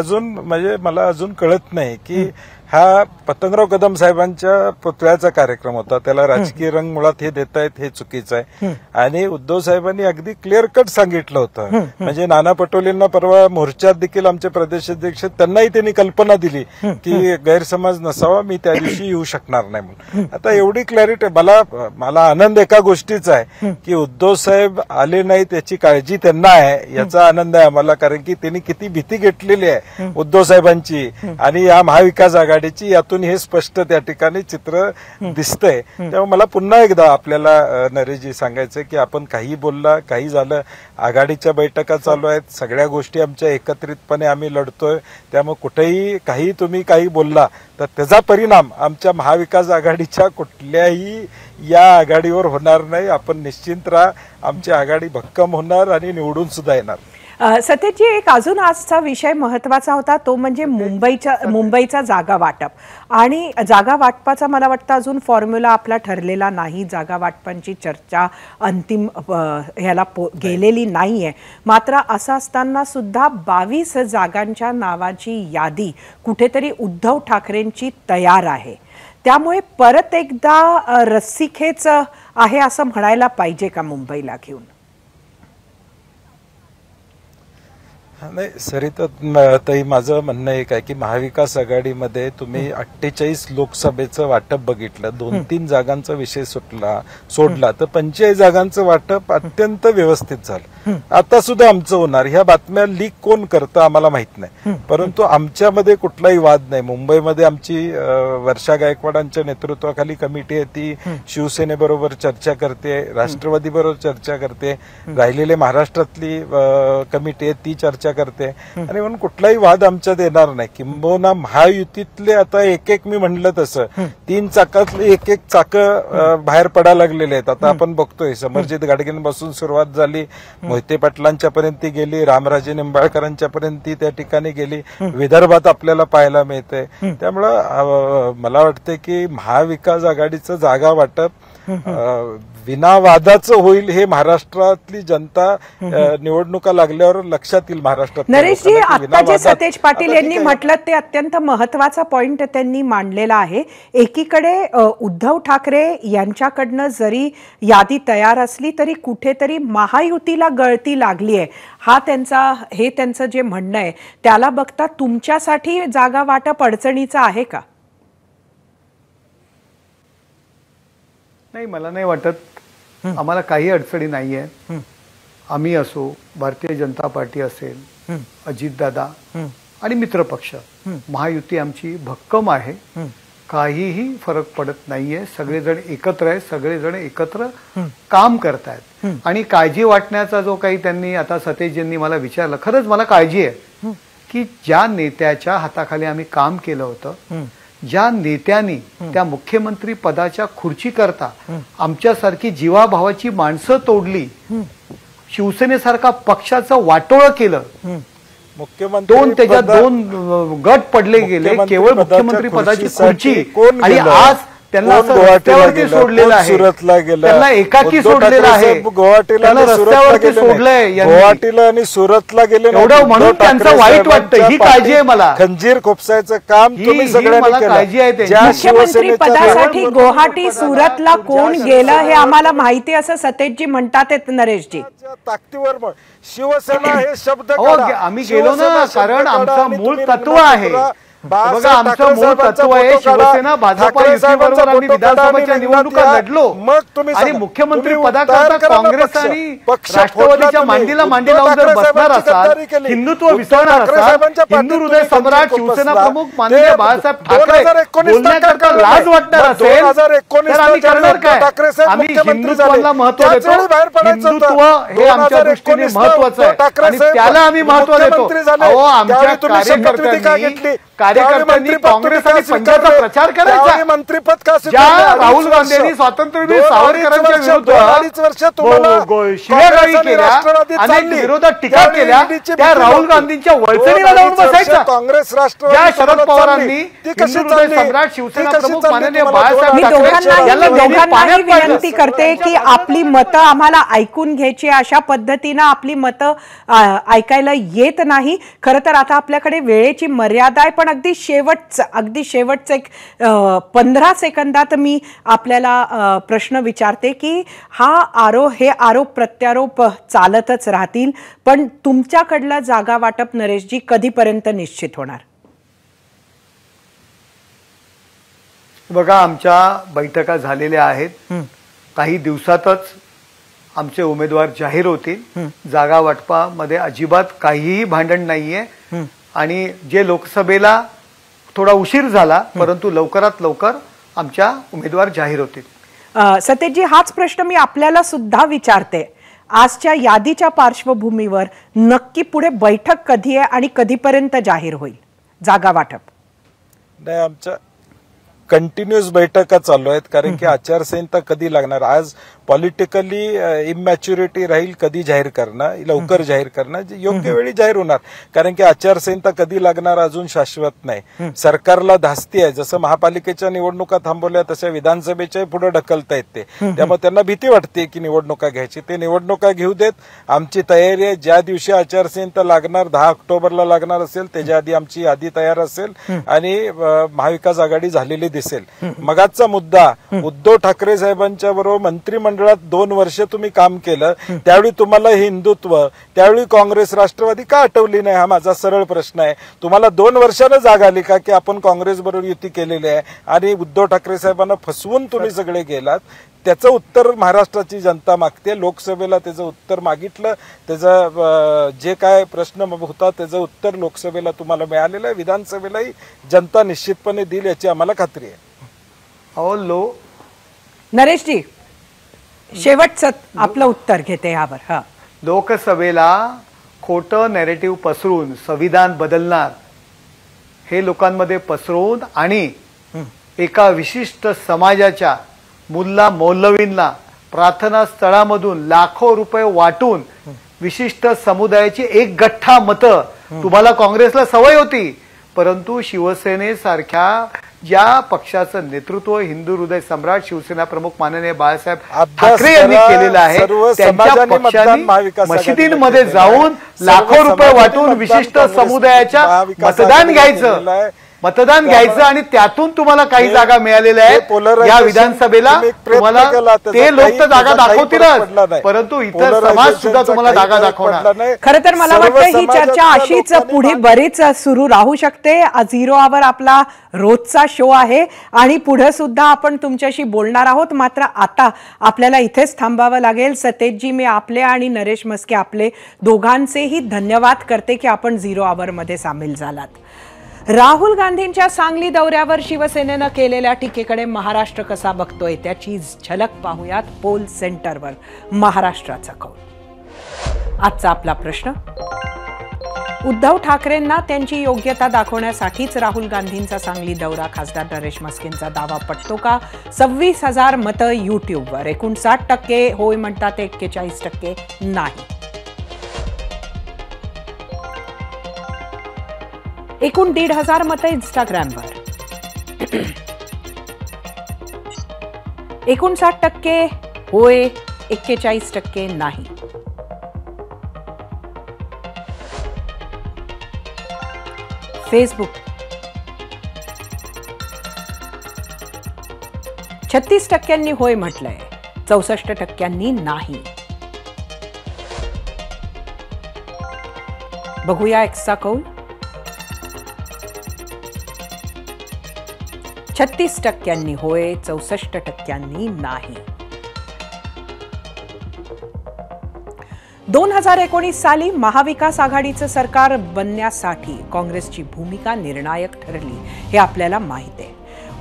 अजून कळत नाही की हा पतंगराव कदम साहेबांच्या पुतळ्याचा कार्यक्रम होता, त्याला राजकीय रंग मुळात हे देत आहेत हे चुकीचं आहे. आणि उद्धव साहेबांनी अगदी क्लिअर कट सांगितलं होतं. म्हणजे नाना पटोलेंना परवा मोर्चात देखील आमचे प्रदेशाध्यक्ष, त्यांनाही त्यांनी कल्पना दिली की गैरसमज नसावा, मी त्या दिवशी येऊ शकणार नाही म्हणून. आता एवढी क्लॅरिटी, मला आनंद एका गोष्टीचा आहे की उद्धव साहेब आले नाही त्याची काळजी त्यांना आहे, याचा आनंद आहे आम्हाला. कारण की त्यांनी किती भीती घेतलेली आहे उद्धव साहेबांची आणि या महाविकास आघाडीची, यातून हे स्पष्ट त्या ठिकाणी चित्र दिसतंय. त्यामुळे मला पुन्हा एकदा आपल्याला नरेशजी सांगायचं की आपण काही बोलला, काही झालं, आघाडीच्या बैठका चालू आहेत, सगळ्या गोष्टी आमच्या एकत्रितपणे आम्ही लढतोय. त्यामुळे कुठेही काही तुम्ही काही बोलला तर त्याचा परिणाम आमच्या महाविकास आघाडीच्या कुठल्याही या आघाडीवर होणार नाही. आपण निश्चिंत राहा, आमची आघाडी भक्कम होणार आणि निवडून सुद्धा येणार. सतेजजी, एक अजून आजचा विषय महत्वाचा होता तो म्हणजे मुंबईचा जागा वाटप. आणि जागा वाटपाचा मला वाटतं अजून फॉर्म्युला आपला ठरलेला नाही. जागा वाटपांची चर्चा अंतिम ह्याला गेलेली नाहीये. मात्र असं असताना सुद्धा 22 जागांच्या नावाची यादी कुठेतरी उद्धव ठाकरेंची तयार आहे. त्यामुळे परत एकदा रस्सीखेच आहे असं म्हणायला पाहिजे का मुंबईला घेऊन? नाही सरिता ताई, माझं म्हणणं एक आहे की महाविकास आघाडीमध्ये तुम्ही 48 लोकसभेचं वाटप बघितलं, 2-3 जागांचा विषय सोडला तर 45 जागांचं वाटप अत्यंत व्यवस्थित झालं. आता सुद्धा आमचं होणार. ह्या बातम्या लीक कोण करतं आम्हाला माहित नाही, परंतु आमच्यामध्ये कुठलाही वाद नाही. मुंबईमध्ये आमची वर्षा गायकवाडांच्या नेतृत्वाखाली कमिटी आहे, ती शिवसेनेबरोबर चर्चा करते, राष्ट्रवादी बरोबर चर्चा करते, राहिलेले महाराष्ट्रातली कमिटी आहे ती चर्चा करते आणि म्हणून कुठलाही वाद आमच्यात येणार नाही. किंबहुना महायुतीतले आता एक मी म्हणलं तसं 3 चाकातले एक चाक बाहेर पडायला लागलेले आहेत. आता आपण बघतोय समरजित गाडगेंपासून सुरुवात झाली, मोहिते पाटलांच्या पर्यंत गेली, रामराजे निंबाळकरांच्या पर्यंत त्या ठिकाणी गेली, विदर्भात आपल्याला पाहायला मिळतंय. त्यामुळं मला वाटतं की महाविकास आघाडीचं जागा वाटप विनावादाचं होईल हे महाराष्ट्रातली जनता निवडणुका लागल्यावर लक्षात येईल. महाराष्ट्रात नरेशजी, आता जे सतेज पाटील यांनी म्हटलं ते अत्यंत महत्वाचा पॉइंट त्यांनी मांडलेला आहे. एकीकडे उद्धव ठाकरे यांच्याकडनं जरी यादी तयार असली तरी कुठेतरी महायुतीला गळती लागली आहे, हे त्यांचं जे म्हणणं आहे. त्याला बघता तुमच्यासाठी जागा वाटप अडचणीचं आहे का? नाही, मला नाही वाटत. आम्हाला काही अडचणी नाहीये. आम्ही असो, भारतीय जनता पार्टी असेल, अजितदादा आणि मित्रपक्ष, महायुती आमची भक्कम आहे. काहीही फरक पडत नाहीये. सगळेजण एकत्र आहे, सगळेजण एकत्र काम करतायत. आणि काळजी वाटण्याचा जो काही त्यांनी आता सतेजजींनी मला विचारलं, खरंच मला काळजी आहे की ज्या नेत्याच्या हाताखाली आम्ही काम केलं होतं, ज्या नेत्यांनी त्या मुख्यमंत्री पदाच्या खुर्ची करता आमच्यासारखी जीवाभावाची माणसं तोडली, शिवसेनेसारखा पक्षाचं वाटोळं केलं, मुख्यमंत्री दोन त्याच्यात दोन गट पडले गेले, केवळ मुख्यमंत्री पदाची खुर्ची, आणि आज त्यांना रस्त्यावरती सोडलेलं आहे, सुरतला गेला, त्यांना एकाकी सोडलेलं आहे, गुवाहाटीला रस्त्यावरती सोडलंय, गुवाहाटीला आणि सुरतला गेले, एवढं म्हणून त्यांचं वाईट वाटतं. ही काळजी आहे मला, खंजीर खोपसायचं काम तुम्ही सगळ्यांनी काळजी आहे. मुख्यमंत्री पदासाठी गुवाहाटी सुरतला कोण गेलं हे आम्हाला माहिती असं सतेजजी म्हणतात नरेशजी. ताकदीवर शिवसेना हे शब्द आम्ही गेलो ना, कारण आमचं मूळ तत्व आहे. बघा, आमचं मूळ तत्व आहे शिवसेना भाजप युतीबरोबर आम्ही विधानसभेच्या निवडणुका लढलो, मग तुम्ही आणि मुख्यमंत्री पदाकरता काँग्रेस आणि राष्ट्रवादीच्या मांडीला मांडी लावून जर बसणार असाल, हिंदुत्व विसरणार असाल, हिंदू हृदय सम्राट शिवसेना प्रमुख माननीय बाळासाहेब ठाकरे बोलण्याकरता लाज वाटणार असेल तर आम्ही करणार काय? आम्ही हिंदुत्वाला महत्व देतो, हिंदुत्व हे आमच्या दृष्टीने महत्वाचं आहे आणि त्याला आम्ही महत्व देतो. आमच्या कार्यकर्त्यांनी काँग्रेस आणि पंजाबचा प्रचार करायचा. मंत्रीपद का ज्या राहुल गांधींनी स्वातंत्र्यवीर सावरकरांच्या विरुद्ध शिव्यागाळी केल्या, अनेक विरोधात टीका केल्या, त्या राहुल गांधींच्या वळसणीला जाऊन बसायचं. काँग्रेस राष्ट्रवादी ज्या शरद पवारांनी हिंदू हृदय सम्राट शिवसेना प्रमुख माननीय बाळासाहेब दोघांनाही विनंती करते की आपली मतं आम्हाला ऐकून घ्यायची, अशा पद्धतीनं आपली मतं ऐकायला येत नाही. खरं तर आता आपल्याकडे वेळेची मर्यादा आहे, पण अगदी शेवटचं एक 15 सेकंदात मी आपल्याला प्रश्न विचारते की हे आरोप प्रत्यारोप चालतच राहतील, पण तुमच्याकडलं जागा वाटप नरेशजी कधीपर्यंत निश्चित होणार? बघा, आमच्या बैठका झालेल्या आहेत, काही दिवसातच आमचे उमेदवार जाहीर होतील. जागा वाटपामध्ये अजिबात काहीही भांडण नाहीये, आणि जे लोकसभेला थोडा उशीर झाला, परंतु लवकरात लवकर आमच्या उमेदवार जाहीर होतील. सतेजजी, हाच प्रश्न मी आपल्याला सुद्धा विचारते. आजच्या यादीच्या पार्श्वभूमीवर नक्की पुढे बैठक कधी आहे आणि कधीपर्यंत जाहीर होईल जागा वाटप? नाही, आमच्या कंटिन्युअस बैठका चालू आहेत, कारण की आचारसंहिता कधी लागणार, आज पॉलिटिकली इमॅच्युरिटी राहील, कधी जाहीर करणार, लवकर जाहीर करणार, योग्य वेळी जाहीर होणार, कारण की आचारसंहिता कधी लागणार अजून शाश्वत नाही. सरकारला धास्ती आहे, जसं महापालिकेच्या निवडणुका थांबवल्या तशा विधानसभेच्याही पुढे ढकलता येते, त्यामुळे त्यांना भीती वाटते की निवडणुका घ्यायची. ते निवडणुका घेऊ देत, आमची तयारी आहे. ज्या दिवशी आचारसंहिता लागणार, 10 ऑक्टोबरला लागणार असेल, त्याच्या आधी आमची यादी तयार असेल आणि महाविकास आघाडी झालेली दिसेल. मगाचा मुद्दा, उद्धव ठाकरे साहेबांच्या बरोबर मंत्रिमंडळात 2 वर्ष तुम्ही काम केलं, त्यावेळी तुम्हाला हिंदुत्व, त्यावेळी काँग्रेस राष्ट्रवादी का आठवली नाही? हा माझा सरळ प्रश्न आहे. तुम्हाला 2 वर्षानं जाग आली का की आपण काँग्रेस बरोबर युती केलेली आहे आणि उद्धव ठाकरे साहेबांना फसवून तुम्ही सगळे गेलात? त्याचं उत्तर महाराष्ट्राची जनता मागते. लोकसभेला त्याचं उत्तर मागितलं, त्याचा जे काय प्रश्न होता त्याचं उत्तर लोकसभेला तुम्हाला मिळालेलं आहे, विधानसभेलाही जनता निश्चितपणे देईल याची आम्हाला खात्री आहे. नरेशजी, शेवटचं आपलं उत्तर घेते यावर. लोकसभेला खोटं नॅरेटिव्ह पसरून संविधान बदलणार हे लोकांमध्ये पसरवून आणि एका विशिष्ट समाजाच्या मुल्ला मौलवींना प्रार्थना स्थळामधून लाखो रुपये वाटून विशिष्ट समुदायाची एक गठ्ठा मतं, तुम्हाला काँग्रेसला सवय होती, परंतु शिवसेनेसारख्या ज्या पक्षाचं नेतृत्व हिंदू हृदय सम्राट शिवसेना प्रमुख माननीय बाळासाहेब ठाकरे यांनी केलेलं आहे, त्यांच्या पक्षाने मशिदींमध्ये जाऊन लाखो रुपये वाटून विशिष्ट समुदायाच्या मतदान घ्यायचं आणि त्यातून तुम्हाला काही जागा मिळालेल्या आहेत. या विधानसभेला तुम्हाला ते लोक तर जागा दाखवतीलच, परंतु इतर समाज सुद्धा तुम्हाला जागा दाखवणार. खरं तर मला वाटतं ही चर्चा अशीच पुढे बरीच सुरू राहू शकते. झिरो आवर आपला रोजचा शो आहे आणि पुढे सुद्धा आपण तुमच्याशी बोलणार आहोत. मात्र आता आपल्याला इथेच थांबावं लागेल. सतेजजी, मी आपले आणि नरेश मस्के आपले दोघांचेही धन्यवाद करते की आपण झिरो आवर मध्ये सामील झालात. राहुल गांधींच्या सांगली दौऱ्यावर शिवसेनेनं केलेल्या टीकेकडे महाराष्ट्र कसा बघतोय त्याची झलक पाहूयात पोल सेंटरवर महाराष्ट्राचा कौल. आजचा आपला प्रश्न, उद्धव ठाकरेंना त्यांची योग्यता दाखवण्यासाठीच राहुल गांधींचा सांगली दौरा, खासदार नरेश मस्केंचा दावा पटतो का? 26,000 मतं युट्यूबवर. 59% होय म्हणतात, 41% नाही. एकूण 1,500 मतं इंस्टाग्रामवर. 59% होय, 41% नाही. फेसबुक 36% होय म्हटलंय, 64% नाही. बघूया एक्सचा कौल. 36% होय, 64% नाही. 2019 साली महाविकास आघाडीचं सरकार बनण्यासाठी काँग्रेसची भूमिका निर्णायक ठरली हे आपल्याला माहिती आहे.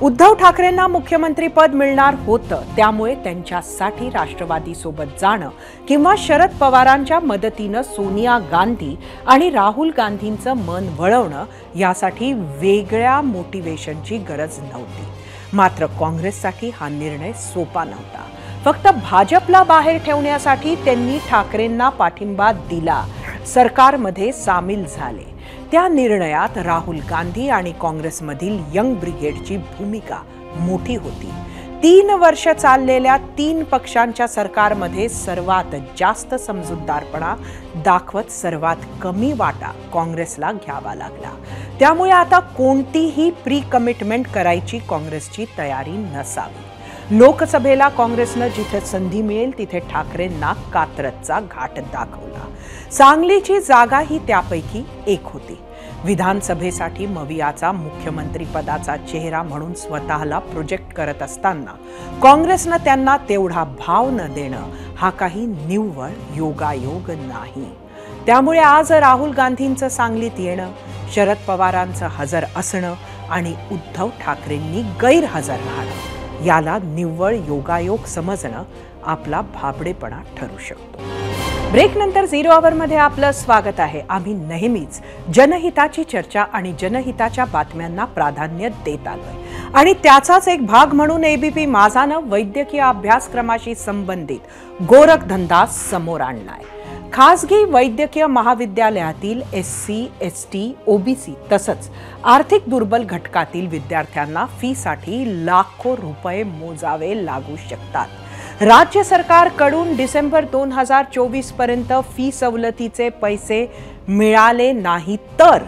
उद्धव ठाकरेंना मुख्यमंत्रीपद मिळणार होतं, त्यामुळे त्यांच्यासाठी राष्ट्रवादी सोबत जाणं किंवा शरद पवारांच्या मदतीनं सोनिया गांधी आणि राहुल गांधींचं मन वळवणं यासाठी वेगळ्या मोटिवेशनची गरज नव्हती. मात्र काँग्रेससाठी हा निर्णय सोपा नव्हता. फक्त भाजपला बाहेर ठेवण्यासाठी त्यांनी ठाकरेंना पाठिंबा दिला, सरकारमध्ये सामील झाले. त्या निर्णयात राहुल गांधी आणि काँग्रेसमधील यंग ब्रिगेडची भूमिका मोठी होती. 3 वर्ष चाललेल्या 3 पक्षांच्या सरकारमध्ये सर्वात जास्त समजूतदारपणा दाखवत सर्वात कमी वाटा काँग्रेसला घ्यावा लागला. त्यामुळे आता कोणतीही प्री कमिटमेंट करायची काँग्रेसची तयारी नसावी. लोकसभेला काँग्रेसनं जिथे संधी मिळेल तिथे ठाकरेंना कात्रजचा घाट दाखवला. सांगलीची जागा ही त्यापैकी एक होती. विधानसभेसाठी मवियाचा मुख्यमंत्रीपदाचा चेहरा म्हणून स्वतःला प्रोजेक्ट करत असताना काँग्रेसनं त्यांना तेवढा भाव न देणं हा काही निव्वळ योगायोग नाही. त्यामुळे आज राहुल गांधींचं सांगलीत येणं, शरद पवारांचं हजर असणं आणि उद्धव ठाकरेंनी गैरहजर राहणं याला निव्वळ योगायोग समजणं आपला भाबडेपणा ठरू शकतो. ब्रेकनंतर 0 आवरमध्ये आपलं स्वागत आहे. आम्ही नेहमीच जनहिताची चर्चा आणि जनहिताच्या बातम्यांना प्राधान्य देत आलोय आणि त्याचाच एक भाग म्हणून एबीपी माझानं वैद्यकीय अभ्यासक्रमाशी संबंधित गोरखधंदा समोर आणलाय. खासगी वैद्यकीय महाविद्यालयातील SC, ST, OBC तसंच आर्थिक दुर्बल घटकातील विद्यार्थ्यांना फीसाठी लाखो रुपये मोजावे लागू शकतात. राज्य सरकारकडून डिसेंबर 2024 पर्यंत फी सवलतीचे पैसे मिळाले नाही तर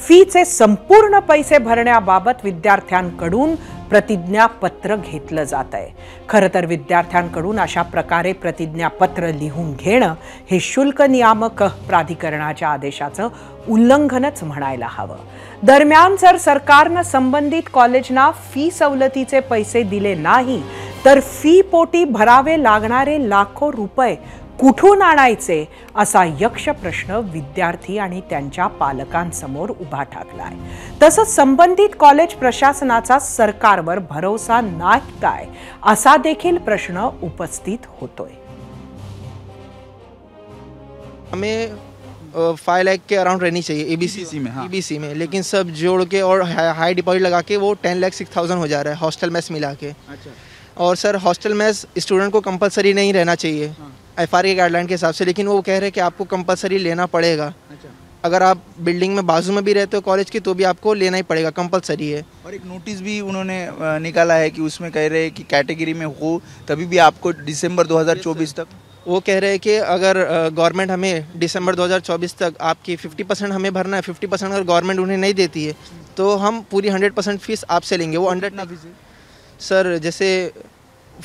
फीचे संपूर्ण पैसे भरण्याबाबत विद्यार्थ्यांकडून प्रतिज्ञापत्र घेतलं जात आहे. खरं तर विद्यार्थ्यांकडून अशा प्रकारे प्रतिज्ञापत्र लिहून घेणं हे शुल्क नियामक प्राधिकरणाच्या आदेशाचं उल्लंघनच म्हणायला हवं. दरम्यान जर सरकारनं संबंधित कॉलेजना फी सवलतीचे पैसे दिले नाही तर फी पोटी भरावे लागणारे लाखो रुपये कुठून आणायचे असा यक्ष प्रश्न विद्यार्थी आणि त्यांच्या पालकांसमोर उभा ठाकलाय. तसंच संबंधित कॉलेज प्रशासनाचा सरकारवर भरोसा नाही काय असा देखील प्रश्न उपस्थित होतोय. हमें 5 लाख के अराउंड रहनी चाहिए EBC में. हाँ. EBC में, लेकिन सब जोड़ के और हाई डिपॉजिट लगा के वो 10,06,000 हो जा रहा है हॉस्टल मेस मिला के. अच्छा. और सर हॉस्टल मेस स्टूडेंट को कंपलसरी नहीं रहना चाहिए. हाँ. FR के गाइडलाइन के हिसाब से, लेकिन वो कह रहे हैं कि आपको कंपलसरी लेना पड़ेगा. अच्छा. अगर आप बिल्डिंग में बाजू में भी रहते हो कॉलेज की तो भी आपको लेना ही पड़ेगा, कंपलसरी है. और एक नोटिस भी उन्होंने निकाला है कि उसमें कह रहे हैं कि कैटेगरी में हो तभी भी आपको दिसंबर 2024 तक. वो कह रहे हैं कि अगर गवर्नमेंट हमें दिसंबर 2024 तक आपकी 50% हमें भरना है, 50% अगर गवर्नमेंट उन्हें नहीं देती है तो हम पूरी 100% फीस आपसे लेंगे. वो 100 सर जैसे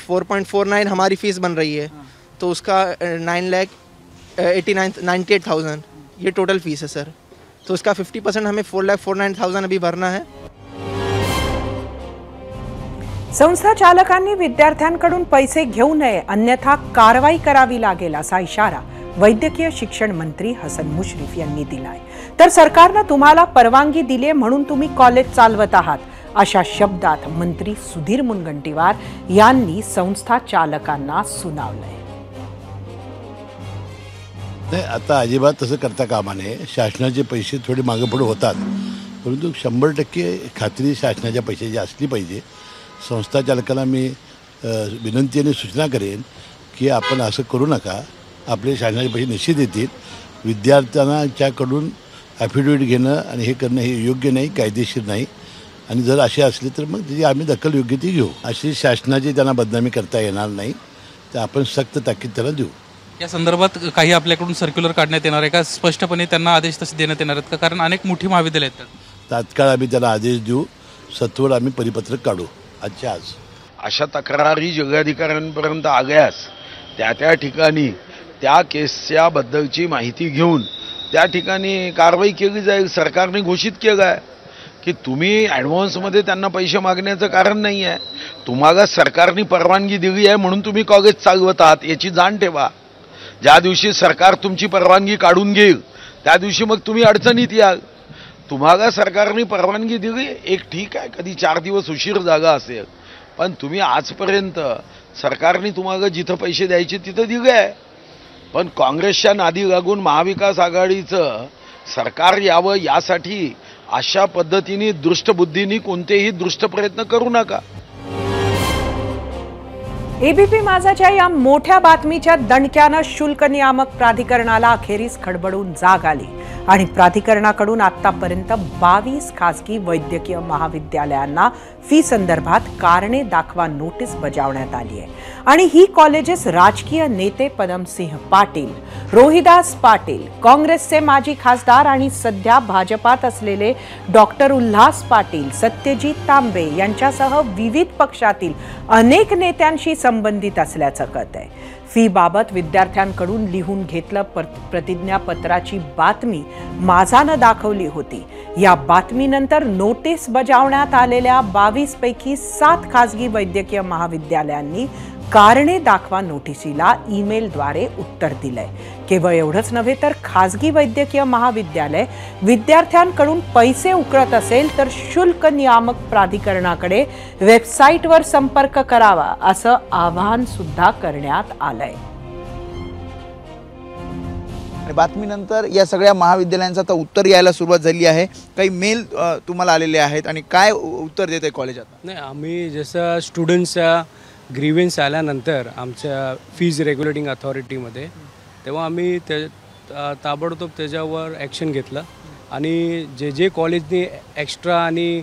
4.49 हमारी फ़ीस बन रही है. हाँ. तो उसका 9,98,000 ये टोटल फीस है सर. तो उसका 50% हमें 4,49,000 अभी भरना है. संस्था चालकांनी विद्यार्थ्यांकडून पैसे घेऊ नये अन्यथा कारवाई करावी लागेल असा इशारा वैद्यकीय शिक्षण मंत्री हसन मुश्रीफ यांनी दिलाय. तर सरकारनं तुम्हाला परवानगी दिली म्हणून तुम्ही कॉलेज चालवत आहात अशा शब्दात मंत्री सुधीर मुनगंटीवार यांनी संस्था चालकांना सुनावलंय. नाही, आता अजिबात तसं करता कामा नये. शासनाचे पैसे थोडे मागे पुढे होतात, परंतु 100% खात्री शासनाच्या पैशाची असली पाहिजे. संस्था चालकांना मी विनंती आणि सूचना करेन की आपण असं करू नका. आपले शासनाचे पैसे निश्चित येतील. विद्यार्थ्यांच्याकडून ॲफिडेविट घेणं आणि हे करणं हे योग्य नाही, कायदेशीर नाही. आणि जर असे असले तर मग त्याची आम्ही दखल योग्य ती घेऊ. अशी शासनाची त्यांना बदनामी करता येणार नाही, तर आपण सक्त ताकीद त्याला देऊ. या संदर्भात काही आपल्याकडून सर्क्युलर काढण्यात येणार आहे का? स्पष्टपणे त्यांना आदेश तसे देण्यात येणार आहेत का? कारण अनेक मोठी महाविद्यालय आहेत. तात्काळ आम्ही त्याला आदेश देऊ, सत्वर आम्ही परिपत्रक काढू आजच्या आज. अशा तक्रारी जिल्हाधिकाऱ्यांपर्यंत आल्यास त्या ठिकाणी त्या केसच्या बद्दलची माहिती घेऊन त्या ठिकाणी कारवाई केली जाईल. सरकारने घोषित केलं आहे की तुम्ही ॲडव्हान्समध्ये त्यांना पैसे मागण्याचं कारण नाही आहे. तुम्हाला सरकारने परवानगी दिली आहे म्हणून तुम्ही कॉलेज चालवत आहात, याची जाण ठेवा. ज्या दिवशी सरकार तुमची परवानगी काढून घेईल त्या दिवशी मग तुम्ही अडचणीत याल. तुम्हाला सरकारने परवानगी दिली, एक ठीक आहे, कधी 4 दिवस उशीर झाला असेल, पण तुम्ही आजपर्यंत सरकारने तुम्हाला जिथं पैसे द्यायचे तिथं दिले आहे. पण काँग्रेसच्या नादी लागून महाविकास आघाडीचं सरकार यावं यासाठी अशा पद्धतीने दृष्टबुद्धीने कोणतेही दृष्ट प्रयत्न करू नका. एबीपी माझाच्या या मोठ्या बातमीच्या दणक्यानं शुल्क नियामक प्राधिकरणाला अखेरीस खडबडून जाग आली आणि प्राधिकरणाकडून आतापर्यंत 22 खासगी वैद्यकीय महाविद्यालयांना फी संदर्भात कारणे दाखवा नोटीस बजावण्यात आली आहे. आणि ही कॉलेजेस राजकीय नेते पदमसिंह पाटील, रोहिदास पाटील, काँग्रेसचे माजी खासदार आणि सध्या भाजपात असलेले डॉक्टर उल्हास पाटील, सत्यजित तांबे यांच्यासह विविध पक्षातील अनेक नेत्यांशी संबंधित असल्याचं कळत आहे. फी बाबत विद्यार्थ्यांकडून लिहून घेतलं प्रतिज्ञापत्राची बातमी माझानं दाखवली होती. या बातमीनंतर नोटीस बजावण्यात आलेल्या 22 पैकी 7 खासगी वैद्यकीय महाविद्यालयांनी कारणे दाखवा नोटिसीला ईमेलद्वारे उत्तर दिलंय. केवळ एवढंच नव्हे तर खासगी वैद्यकीय महाविद्यालय विद्यार्थ्यांकडून पैसे उकळत असेल तर शुल्क नियामक प्राधिकरणाकडे वेबसाईटवर संपर्क करावा असं आवाहन सुद्धा करण्यात आलंय. बातमीनंतर या सगळ्या महाविद्यालयांचं आता उत्तर यायला सुरुवात झाली आहे. काही मेल तुम्हाला आलेले आहेत आणि काय उत्तर देत आहे कॉलेज आता? नाही, आम्ही जसं स्टुडंट्सचा ग्रीव्हन्स आल्यानंतर आमच्या फीज रेग्युलेटिंग अथॉरिटीमध्ये, तेव्हा आम्ही ताबडतोब त्याच्यावर ॲक्शन घेतलं आणि जे कॉलेजनी एक्स्ट्रा आणि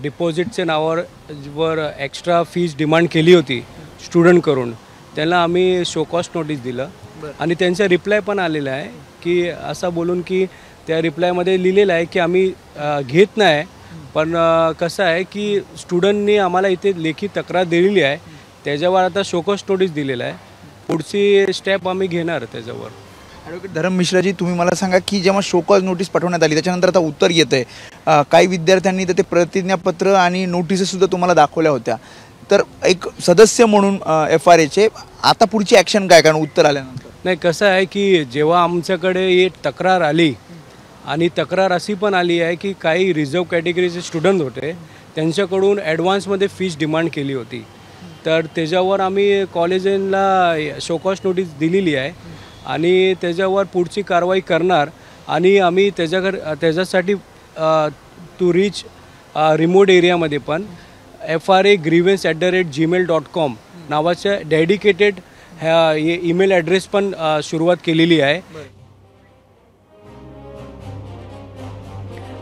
डिपॉझिटच्या नावावर एक्स्ट्रा फीज डिमांड केली होती स्टुडंट करून, त्यांना आम्ही शो कॉस्ट नोटीस दिलं आणि त्यांचा रिप्लाय पण आलेला आहे की असं बोलून की त्या रिप्लायमध्ये लिहिलेलं आहे की आम्ही घेत नाही, पण कसं आहे की स्टुडंटनी आम्हाला इथे लेखी तक्रार दिलेली आहे, त्याच्यावर आता शो कॉस्ट नोटीस दिलेला आहे. पुढची स्टेप आम्ही घेणार त्याच्यावर. ॲडव्होकेट धरम मिश्राजी, तुम्ही मला सांगा की जेव्हा शो कॉज नोटीस पाठवण्यात आली त्याच्यानंतर आता उत्तर येतं आहे, काही विद्यार्थ्यांनी तर ते प्रतिज्ञापत्र आणि नोटिसेससुद्धा तुम्हाला दाखवल्या होत्या, तर एक सदस्य म्हणून FRAचे आता पुढची ॲक्शन काय? कारण उत्तर आल्यानंतर नाही, कसं आहे की जेव्हा आमच्याकडे एक तक्रार आली आणि तक्रार अशी पण आली आहे की काही रिझर्व कॅटेगरीचे स्टुडंट होते, त्यांच्याकडून ॲडव्हान्समध्ये फीज डिमांड केली होती, तर त्याच्यावर आम्ही कॉलेजांना शो कॉस्ट नोटीस दिलेली आहे आणि त्याच्यावर पुढची कारवाई करणार. आणि आम्ही त्याच्यासाठी टू रीच रिमोट एरियामध्ये पण FRA-grievance@gmail.com नावाच्या डेडिकेटेड ह्या ईमेल ॲड्रेस पण सुरुवात केलेली आहे.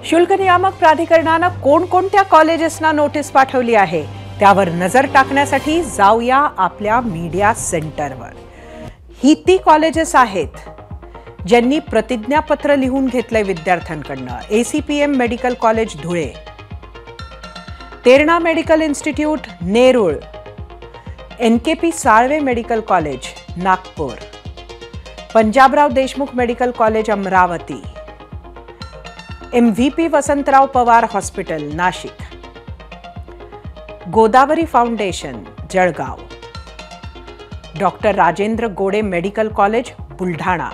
शुल्क नियामक प्राधिकरणानं कोणकोणत्या कॉलेजेसना नोटीस पाठवली आहे त्यावर नजर टाकण्यासाठी जाऊया आपल्या मीडिया सेंटरवर. ही ती कॉलेजेस आहेत ज्यांनी प्रतिज्ञापत्र लिहून घेतलंय विद्यार्थ्यांकडनं. ACPM medical college Dhule, Terna medical institute Nerul, NKP Salve medical college Nagpur, Panjabrao Deshmukh medical college Amravati, MVP Vasantrao Pawar hospital Nashik, Godavari foundation Jalgaon, doctor Rajendra Gode medical college Buldhana,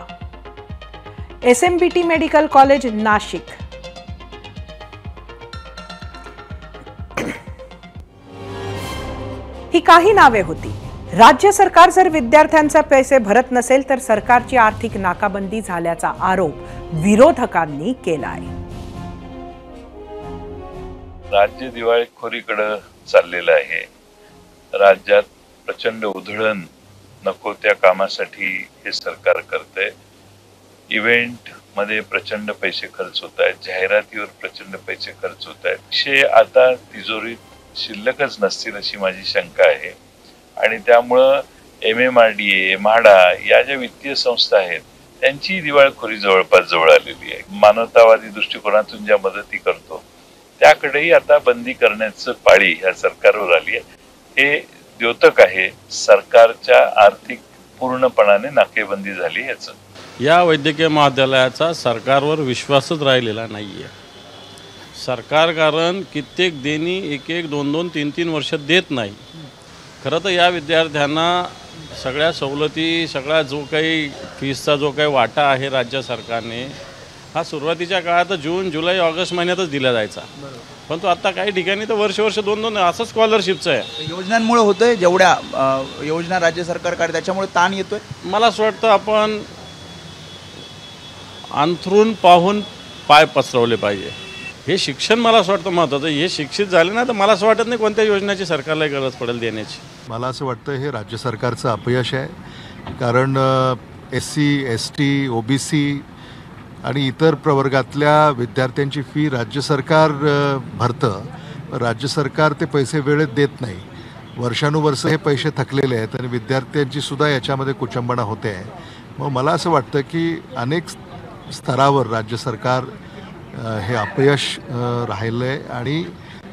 SMBT medical college Nashik, ही काही नावे होती. राज्य सरकार जर विद्यार्थ्यांचे पैसे भरत नसेल तर सरकारची आर्थिक नाकाबंदी झाल्याचा आरोप विरोधकांनी केलाय. राज्य दिवाळखोरीकडे चाललेलं आहे. राज्यात प्रचंड उधळण नको त्या कामासाठी हे सरकार करते. इव्हेंट मध्ये प्रचंड पैसे खर्च होत आहेत, जाहिरातीवर प्रचंड पैसे खर्च होत आहेत. विषय आता तिजोरीत शिल्लकच नसतील अशी माझी शंका आहे. आणि त्यामुळं MMRDA, म्हाडा या ज्या वित्तीय संस्था आहेत त्यांची दिवाळखोरी जवळपास जवळ आलेली आहे. मानवतावादी दृष्टिकोनातून ज्या मदती करतो त्याकडेही आता बंदी करण्याचं पाळी ह्या सरकारवर आली आहे. हे द्योतक आहे सरकारच्या आर्थिक पूर्णपणाने नाकेबंदी झाली याचं. या वैद्यकीय महाविद्यालयाचा सरकारवर विश्वासच राहिलेला नाही आहे. सरकार कारण कित्येक देणी 1-1, 2-2, 3-3 वर्ष देत नाही. खरं तर या विद्यार्थ्यांना सगळ्या सवलती, सगळा जो काही फीसचा जो काही वाटा आहे राज्य सरकारने, हा सुरुवातीच्या काळात जून, जुलै, ऑगस्ट महिन्यातच दिला जायचा. पण तो आता काही ठिकाणी तर वर्ष 2-2 असं स्कॉलरशिपचं आहे. योजनांमुळे होतंय, जेवढ्या योजना राज्य सरकार काढते त्याच्यामुळे ताण येतोय. मला असं वाटतं आपण अंथरून पाहून पाय पसरवले पाहिजे. हे शिक्षण मला असं वाटतं महत्त्वाचं. हे शिक्षित झाले ना तर मला असं वाटत नाही कोणत्या योजनेची सरकारला गरज पडेल देण्याची. मला असं वाटतं हे राज्य सरकारचं अपयश आहे. कारण SC, ST, OBC आणि इतर प्रवर्गातल्या विद्यार्थ्यांची फी राज्य सरकार भरतं. राज्य सरकार ते पैसे वेळेत देत नाही. वर्षानुवर्ष हे पैसे थकलेले आहेत आणि विद्यार्थ्यांची सुद्धा याच्यामध्ये कुचंबणा होते आहे. मग मला असं वाटतं की अनेक स्तरावर राज्य सरकार हे अपयश राहिलं आहे आणि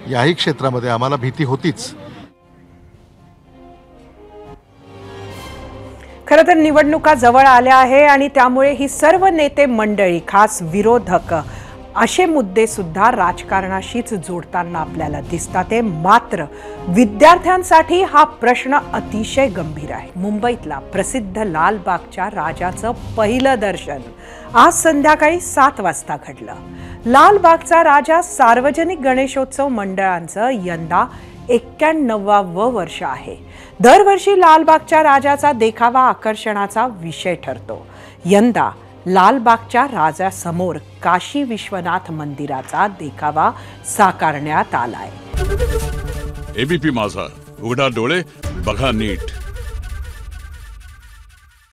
याही क्षेत्रामध्ये आम्हाला भीती होतीच. खरं तर निवडणुका जवळ आल्या आहे आणि त्यामुळे ही सर्व नेते मंडळी, खास विरोधक, असे मुद्दे सुद्धा राजकारणाशीच जोडताना आपल्याला दिसतात. मात्र विद्यार्थ्यांसाठी हा प्रश्न अतिशय गंभीर आहे. मुंबईतला प्रसिद्ध लालबागच्या राजाचं पहिलं दर्शन आज संध्याकाळी 7 वाजता घडलं. लालबागचा राजा सार्वजनिक गणेशोत्सव मंडळांचं यंदा 91वं वर्ष आहे. दरवर्षी लालबागच्या राजाचा देखावा आकर्षणाचा विषय ठरतो. यंदा लालबागच्या राजासमोर काशी विश्वनाथ मंदिराचा देखावा साकारण्यात आलाय. ABP माझा, उघडा डोळे बघा नीट.